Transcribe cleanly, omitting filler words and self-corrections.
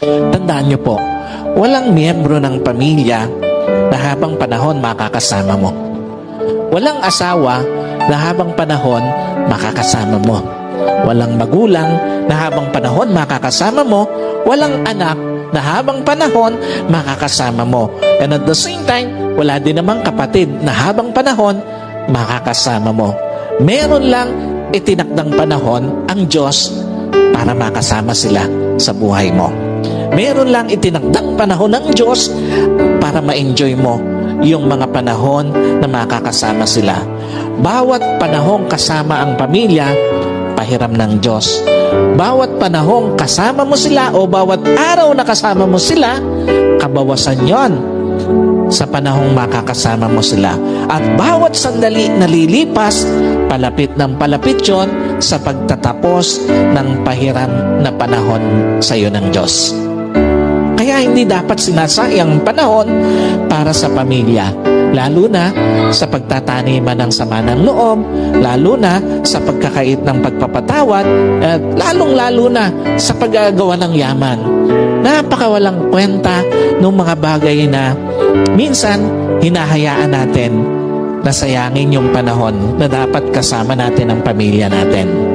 Tandaan niyo po, walang miyembro ng pamilya na habang panahon makakasama mo. Walang asawa na habang panahon makakasama mo. Walang magulang na habang panahon makakasama mo. Walang anak na habang panahon makakasama mo. And at the same time, wala din namang kapatid na habang panahon makakasama mo. Meron lang itinakdang panahon ang Diyos para makasama sila sa buhay mo. Meron lang itinakdang panahon ng Diyos para ma-enjoy mo yung mga panahon na makakasama sila. Bawat panahong kasama ang pamilya, pahiram ng Diyos. Bawat panahong kasama mo sila o bawat araw na kasama mo sila, kabawasan yon sa panahong makakasama mo sila. At bawat sandali na lilipas, palapit ng palapit yon sa pagtatapos ng pahiram na panahon sa iyo ng Diyos. Kaya hindi dapat sinasayang panahon para sa pamilya, lalo na sa pagtataniman ng sama ng loob, lalo na sa pagkakait ng pagpapatawad, at lalong-lalo na sa paggagawa ng yaman. Napakawalang kwenta ng mga bagay na minsan hinahayaan natin na sayangin yung panahon na dapat kasama natin ang pamilya natin.